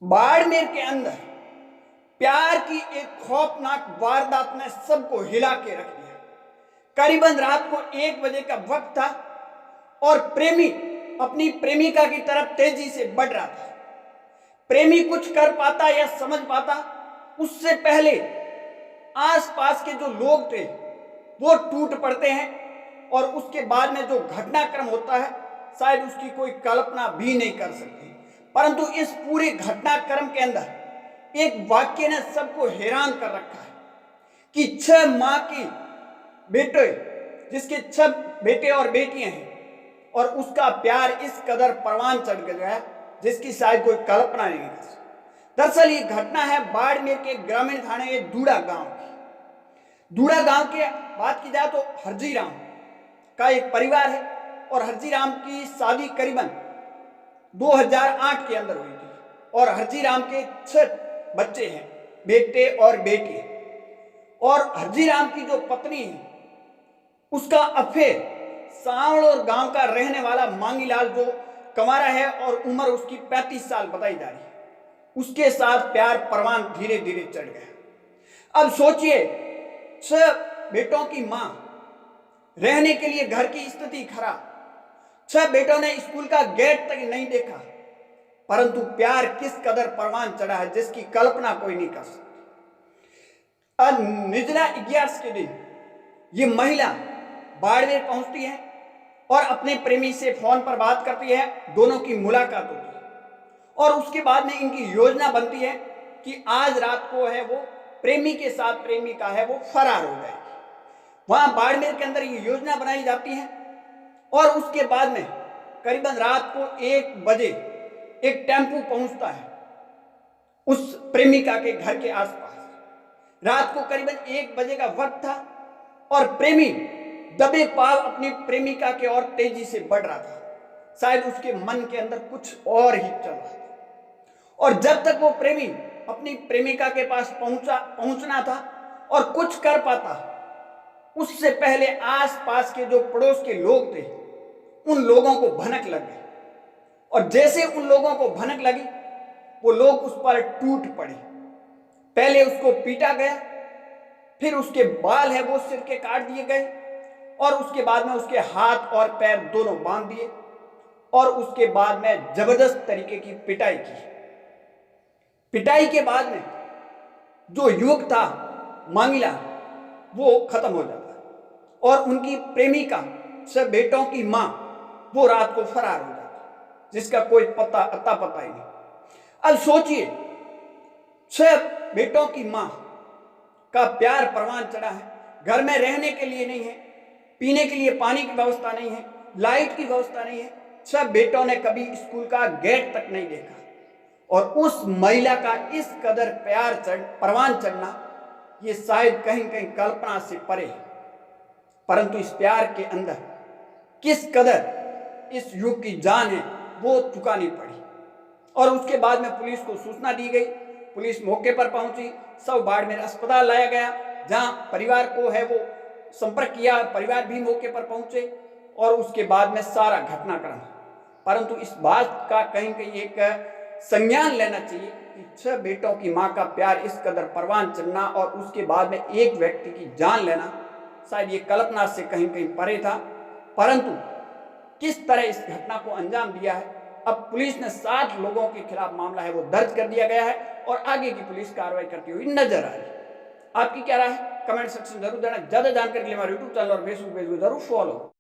बाड़मेर के अंदर प्यार की एक खौफनाक वारदात ने सबको हिला के रख दिया। करीबन रात को 1 बजे का वक्त था और प्रेमी अपनी प्रेमिका की तरफ तेजी से बढ़ रहा था। प्रेमी कुछ कर पाता या समझ पाता उससे पहले आसपास के जो लोग थे वो टूट पड़ते हैं और उसके बाद में जो घटनाक्रम होता है शायद उसकी कोई कल्पना भी नहीं कर सकती। परंतु इस पूरे घटनाक्रम के अंदर एक वाक्य ने सबको हैरान कर रखा है कि 6 माँ की बेटे, जिसके 6 बेटे और बेटियां हैं, और उसका प्यार इस कदर परवान चढ़ गया जिसकी शायद कोई कल्पना नहीं कर सकती। दरअसल ये घटना है बाड़मेर के ग्रामीण थाने दूड़ा गांव की। दूड़ा गांव की बात की जाए तो हरजीराम का एक परिवार है और हरजीराम की शादी करीबन 2008 के अंदर हुई थी और हरजीराम के 6 बच्चे हैं, बेटे और बेटी। और हरजीराम की जो पत्नी है उसका अफेयर सांवड़ गांव का रहने वाला मांगीलाल जो कंवारा है और उम्र उसकी 35 साल बताई जा रही है, उसके साथ प्यार परवान धीरे धीरे चढ़ गया। अब सोचिए, 6 बेटों की मां, रहने के लिए घर की स्थिति खराब, 6 बेटों ने स्कूल का गेट तक नहीं देखा, परंतु प्यार किस कदर परवान चढ़ा है जिसकी कल्पना कोई नहीं कर सकती। निर्जला 11 के दिन ये महिला बाड़मेर पहुंचती है और अपने प्रेमी से फोन पर बात करती है, दोनों की मुलाकात होती है और उसके बाद में इनकी योजना बनती है कि आज रात को है वो प्रेमी के साथ प्रेमिका है वो फरार हो जाएगी। वहां बाड़मेर के अंदर ये योजना बनाई जाती है और उसके बाद में करीबन रात को 1 बजे एक टेम्पू पहुंचता है उस प्रेमिका के घर के आसपास। रात को करीबन 1 बजे का वक्त था और प्रेमी दबे पाव अपनी प्रेमिका के ओर तेजी से बढ़ रहा था। शायद उसके मन के अंदर कुछ और ही चल रहा था और जब तक वो प्रेमी अपनी प्रेमिका के पास पहुंचना था और कुछ कर पाता, उससे पहले आसपास के जो पड़ोस के लोग थे उन लोगों को भनक लग गई और जैसे उन लोगों को भनक लगी वो लोग उस पर टूट पड़े। पहले उसको पीटा गया, फिर उसके बाल है वो सिर के काट दिए गए और उसके बाद में उसके हाथ और पैर दोनों बांध दिए और उसके बाद में जबरदस्त तरीके की पिटाई की। पिटाई के बाद में जो युवक था मांगीला वो खत्म हो जाता और उनकी प्रेमिका 6 बेटों की मां वो रात को फरार हो जाती, जिसका कोई अता पता ही नहीं। अब सोचिए, 6 बेटों की मां का प्यार परवान चढ़ा है, घर में रहने के लिए नहीं है, पीने के लिए पानी की व्यवस्था नहीं है, लाइट की व्यवस्था नहीं है, 6 बेटों ने कभी स्कूल का गेट तक नहीं देखा और उस महिला का इस कदर प्यार परवान चढ़ना ये शायद कहीं कहीं कल्पना से परे है। परंतु इस प्यार के अंदर किस कदर इस युग की जान है वो चुकानी पड़ी और उसके बाद में पुलिस को सूचना दी गई। पुलिस मौके पर पहुंची, सब बाड़मेर अस्पताल लाया गया जहां परिवार को है वो संपर्क किया, परिवार भी मौके पर पहुंचे और उसके बाद में सारा घटनाक्रम। परंतु इस बात का कहीं कहीं एक संज्ञान लेना चाहिए कि 6 बेटों की मां का प्यार इस कदर परवान चढ़ना और उसके बाद में एक व्यक्ति की जान लेना शायद ये कल्पना से कहीं कहीं परे था। परंतु किस तरह इस घटना को अंजाम दिया है, अब पुलिस ने 7 लोगों के खिलाफ मामला है वो दर्ज कर दिया गया है और आगे की पुलिस कार्रवाई करती हुई नजर आ रही है। आपकी क्या राय है? कमेंट सेक्शन जरूर देना। ज्यादा जानकारी के लिए हमारे यूट्यूब चैनल और फेसबुक पेज को जरूर फॉलो